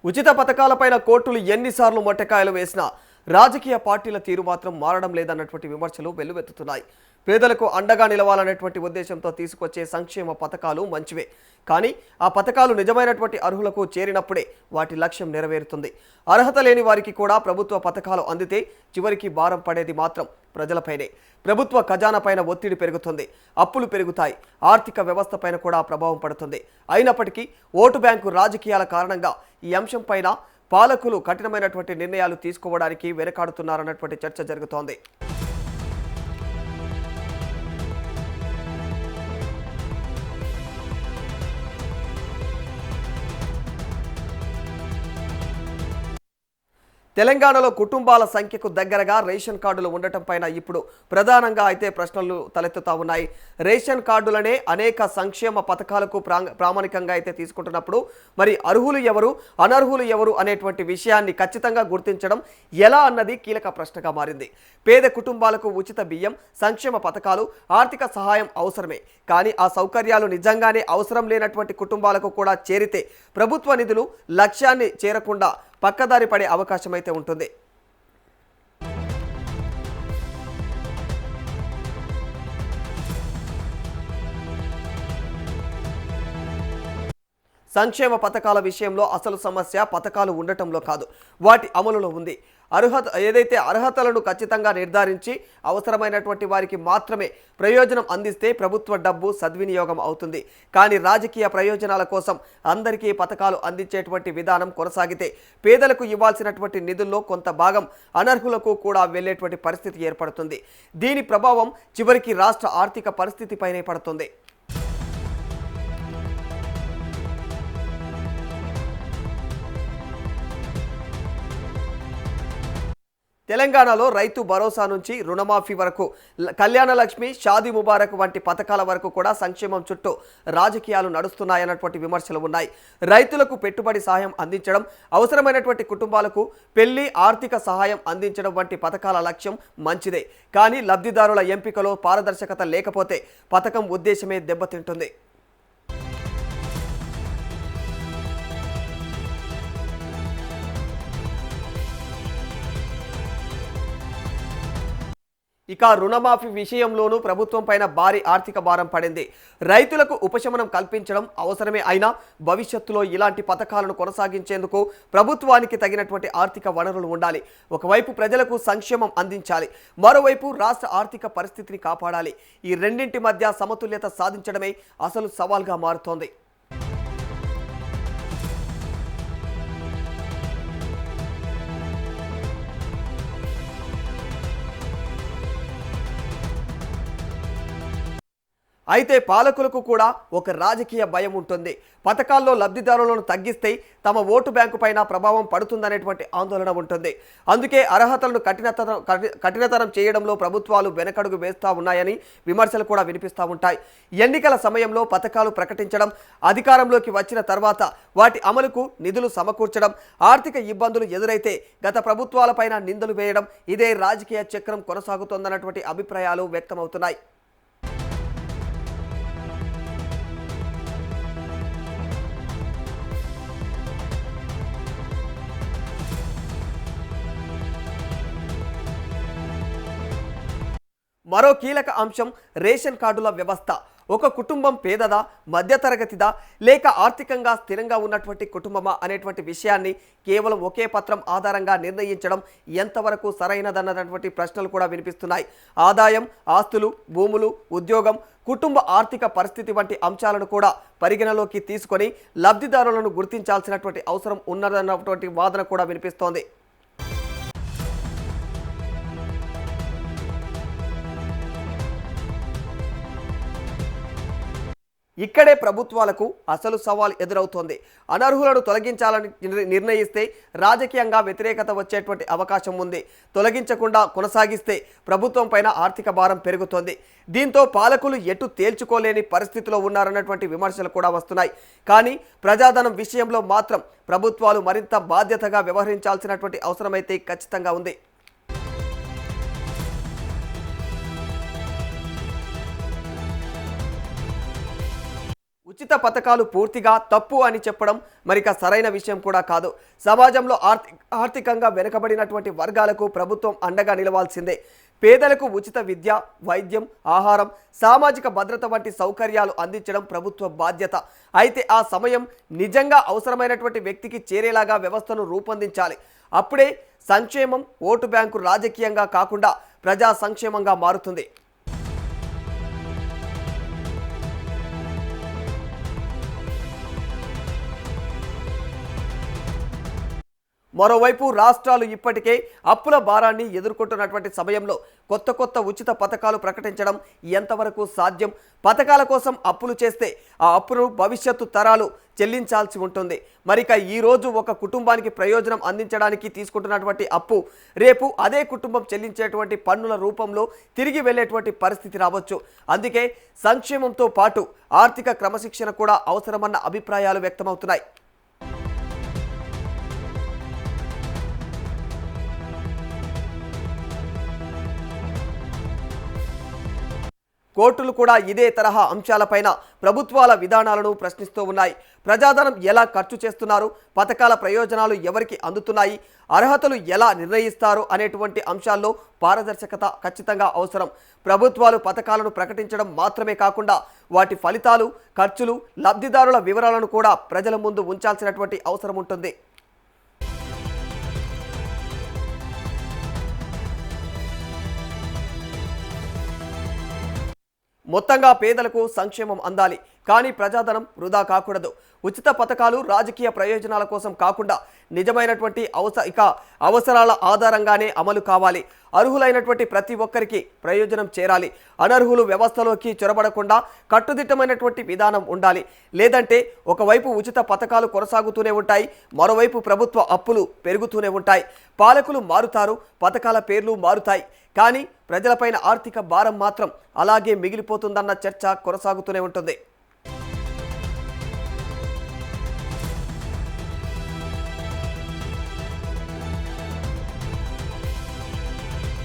ఉచిత పథకాలపైన కోర్టులు ఎన్నిసార్లు మొట్టకాయలు వేసినా రాజకీయ పార్టీల తీరు మాత్రం మారడం లేదన్నటువంటి విమర్శలు వెల్లువెత్తుతున్నాయి. పేదలకు అండగా నిలవాలనేటువంటి ఉద్దేశంతో తీసుకొచ్చే సంక్షేమ పథకాలు మంచివే, కానీ ఆ పథకాలు నిజమైనటువంటి అర్హులకు చేరినప్పుడే వాటి లక్ష్యం నెరవేరుతుంది. అర్హత లేని వారికి కూడా ప్రభుత్వ పథకాలు అందితే చివరికి భారం పడేది మాత్రం ప్రజలపైనే. ప్రభుత్వ ఖజానాపైన ఒత్తిడి పెరుగుతుంది, అప్పులు పెరుగుతాయి, ఆర్థిక వ్యవస్థపైన కూడా ప్రభావం పడుతుంది. అయినప్పటికీ ఓటు బ్యాంకు రాజకీయాల కారణంగా ఈ అంశంపైన పాలకులు కఠినమైనటువంటి నిర్ణయాలు తీసుకోవడానికి వెనకాడుతున్నారన్నటువంటి చర్చ జరుగుతోంది. తెలంగాణలో కుటుంబాల సంఖ్యకు దగ్గరగా రేషన్ కార్డులు ఉండటం పైన ఇప్పుడు ప్రధానంగా అయితే ప్రశ్నలు తలెత్తుతా ఉన్నాయి. రేషన్ కార్డులనే అనేక సంక్షేమ పథకాలకు ప్రామాణికంగా అయితే తీసుకుంటున్నప్పుడు మరి అర్హులు ఎవరు, అనర్హులు ఎవరు అనేటువంటి విషయాన్ని ఖచ్చితంగా గుర్తించడం ఎలా అన్నది కీలక ప్రశ్నగా మారింది. పేద కుటుంబాలకు ఉచిత బియ్యం, సంక్షేమ పథకాలు, ఆర్థిక సహాయం అవసరమే, కానీ ఆ సౌకర్యాలు నిజంగానే అవసరం లేనటువంటి కుటుంబాలకు కూడా చేరితే ప్రభుత్వ నిధులు లక్ష్యాన్ని చేరకుండా పక్కదారి పడే అవకాశం అయితే ఉంటుంది. సంక్షేమ పథకాల విషయంలో అసలు సమస్య పథకాలు ఉండటంలో కాదు, వాటి అమలులో ఉంది. ఏదైతే అర్హతలను ఖచ్చితంగా నిర్ధారించి అవసరమైనటువంటి వారికి మాత్రమే ప్రయోజనం అందిస్తే ప్రభుత్వ డబ్బు సద్వినియోగం అవుతుంది. కానీ రాజకీయ ప్రయోజనాల కోసం అందరికీ పథకాలు అందించేటువంటి విధానం కొనసాగితే పేదలకు ఇవ్వాల్సినటువంటి నిధుల్లో కొంత భాగం అనర్హులకు కూడా వెళ్ళేటువంటి పరిస్థితి ఏర్పడుతుంది. దీని ప్రభావం చివరికి రాష్ట్ర ఆర్థిక పరిస్థితిపైనే పడుతుంది. తెలంగాణలో రైతు భరోసా నుంచి రుణమాఫీ వరకు, కళ్యాణ లక్ష్మి, షాదీ ముబారక్ వంటి పథకాల వరకు కూడా సంక్షేమం చుట్టూ రాజకీయాలు నడుస్తున్నాయన్నటువంటి విమర్శలు ఉన్నాయి. రైతులకు పెట్టుబడి సహాయం అందించడం, అవసరమైనటువంటి కుటుంబాలకు పెళ్లి, ఆర్థిక సహాయం అందించడం వంటి పథకాల లక్ష్యం మంచిదే, కానీ లబ్ధిదారుల ఎంపికలో పారదర్శకత లేకపోతే పథకం ఉద్దేశమే దెబ్బతింటుంది. ఇక రుణమాఫీ విషయంలోనూ ప్రభుత్వం పైన భారీ ఆర్థిక భారం పడింది. రైతులకు ఉపశమనం కల్పించడం అవసరమే, అయినా భవిష్యత్తులో ఇలాంటి పథకాలను కొనసాగించేందుకు ప్రభుత్వానికి తగినటువంటి ఆర్థిక వనరులు ఉండాలి. ఒకవైపు ప్రజలకు సంక్షేమం అందించాలి, మరోవైపు రాష్ట్ర ఆర్థిక పరిస్థితిని కాపాడాలి. ఈ రెండింటి మధ్య సమతుల్యత సాధించడమే అసలు సవాల్గా మారుతోంది. అయితే పాలకులకు కూడా ఒక రాజకీయ భయం ఉంటుంది. పథకాల్లో లబ్ధిదారులను తగ్గిస్తే తమ ఓటు బ్యాంకు పైన ప్రభావం పడుతుందనేటువంటి ఆందోళన ఉంటుంది. అందుకే అర్హతలను కఠినతరం చేయడంలో ప్రభుత్వాలు వెనకడుగు వేస్తూ ఉన్నాయని విమర్శలు కూడా వినిపిస్తూ ఉంటాయి. ఎన్నికల సమయంలో పథకాలు ప్రకటించడం, అధికారంలోకి వచ్చిన తర్వాత వాటి అమలుకు నిధులు సమకూర్చడం, ఆర్థిక ఇబ్బందులు ఎదురైతే గత ప్రభుత్వాలపైన నిందలు వేయడం, ఇదే రాజకీయ చక్రం కొనసాగుతోందన్నటువంటి అభిప్రాయాలు వ్యక్తమవుతున్నాయి. మరో కీలక అంశం రేషన్ కార్డుల వ్యవస్థ. ఒక కుటుంబం పేదదా, మధ్యతరగతిదా, లేక ఆర్థికంగా స్థిరంగా ఉన్నటువంటి కుటుంబమా అనేటువంటి విషయాన్ని కేవలం ఒకే పత్రం ఆధారంగా నిర్ణయించడం ఎంతవరకు సరైనదన్నటువంటి ప్రశ్నలు కూడా వినిపిస్తున్నాయి. ఆదాయం, ఆస్తులు, భూములు, ఉద్యోగం, కుటుంబ ఆర్థిక పరిస్థితి వంటి అంశాలను కూడా పరిగణలోకి తీసుకొని లబ్ధిదారులను గుర్తించాల్సినటువంటి అవసరం ఉన్నదన్నటువంటి వాదన కూడా వినిపిస్తోంది. ఇక్కడే ప్రభుత్వాలకు అసలు సవాల్ ఎదురవుతోంది. అనర్హులను తొలగించాలని నిర్ణయిస్తే రాజకీయంగా వ్యతిరేకత వచ్చేటువంటి అవకాశం ఉంది. తొలగించకుండా కొనసాగిస్తే ప్రభుత్వం పైన ఆర్థిక భారం పెరుగుతోంది. దీంతో పాలకులు ఎటు తేల్చుకోలేని పరిస్థితిలో ఉన్నారన్నటువంటి విమర్శలు కూడా వస్తున్నాయి. కానీ ప్రజాధనం విషయంలో మాత్రం ప్రభుత్వాలు మరింత బాధ్యతగా వ్యవహరించాల్సినటువంటి అవసరమైతే ఖచ్చితంగా ఉంది. ఉచిత పథకాలు పూర్తిగా తప్పు అని చెప్పడం మరిక సరైన విషయం కూడా కాదు. సమాజంలో ఆర్థికంగా వెనుకబడినటువంటి వర్గాలకు ప్రభుత్వం అండగా నిలవాల్సిందే. పేదలకు ఉచిత విద్య, వైద్యం, ఆహారం, సామాజిక భద్రత వంటి సౌకర్యాలు అందించడం ప్రభుత్వ బాధ్యత. అయితే ఆ సమయం నిజంగా అవసరమైనటువంటి వ్యక్తికి చేరేలాగా వ్యవస్థను రూపొందించాలి. అప్పుడే సంక్షేమం ఓటు బ్యాంకు రాజకీయంగా కాకుండా ప్రజా సంక్షేమంగా మారుతుంది. మరోవైపు రాష్ట్రాలు ఇప్పటికే అప్పుల భారాన్ని ఎదుర్కొంటున్నటువంటి సమయంలో కొత్త ఉచిత పథకాలు ప్రకటించడం ఎంతవరకు సాధ్యం? పథకాల కోసం అప్పులు చేస్తే ఆ అప్పును భవిష్యత్తు తరాలు చెల్లించాల్సి ఉంటుంది. మరిక ఈరోజు ఒక కుటుంబానికి ప్రయోజనం అందించడానికి తీసుకుంటున్నటువంటి అప్పు రేపు అదే కుటుంబం చెల్లించేటువంటి పన్నుల రూపంలో తిరిగి వెళ్ళేటువంటి పరిస్థితి రావచ్చు. అందుకే సంక్షేమంతో పాటు ఆర్థిక క్రమశిక్షణ కూడా అవసరమన్న అభిప్రాయాలు వ్యక్తమవుతున్నాయి. కోర్టులు కూడా ఇదే తరహా అంశాలపైన ప్రభుత్వాల విధానాలను ప్రశ్నిస్తూ ఉన్నాయి. ప్రజాధనం ఎలా ఖర్చు చేస్తున్నారు, పథకాల ప్రయోజనాలు ఎవరికి అందుతున్నాయి, అర్హతలు ఎలా నిర్ణయిస్తారు అనేటువంటి అంశాల్లో పారదర్శకత ఖచ్చితంగా అవసరం. ప్రభుత్వాలు పథకాలను ప్రకటించడం మాత్రమే కాకుండా వాటి ఫలితాలు, ఖర్చులు, లబ్ధిదారుల వివరాలను కూడా ప్రజల ముందు ఉంచాల్సినటువంటి అవసరం ఉంటుంది. మొత్తంగా పేదలకు సంక్షేమం అందాలి, కానీ ప్రజాధనం వృధా కాకూడదు. ఉచిత పథకాలు రాజకీయ ప్రయోజనాల కోసం కాకుండా నిజమైనటువంటి అవసరాల ఆధారంగానే అమలు కావాలి. అర్హులైనటువంటి ప్రతి ఒక్కరికి ప్రయోజనం చేరాలి. అనర్హులు వ్యవస్థలోకి చొరబడకుండా కట్టుదిట్టమైనటువంటి విధానం ఉండాలి. లేదంటే ఒకవైపు ఉచిత పథకాలు కొనసాగుతూనే ఉంటాయి, మరోవైపు ప్రభుత్వ అప్పులు పెరుగుతూనే ఉంటాయి. పాలకులు మారుతారు, పథకాల పేర్లు మారుతాయి, కానీ ప్రజలపైన ఆర్థిక భారం మాత్రం అలాగే మిగిలిపోతుందన్న చర్చ కొనసాగుతూనే ఉంటుంది.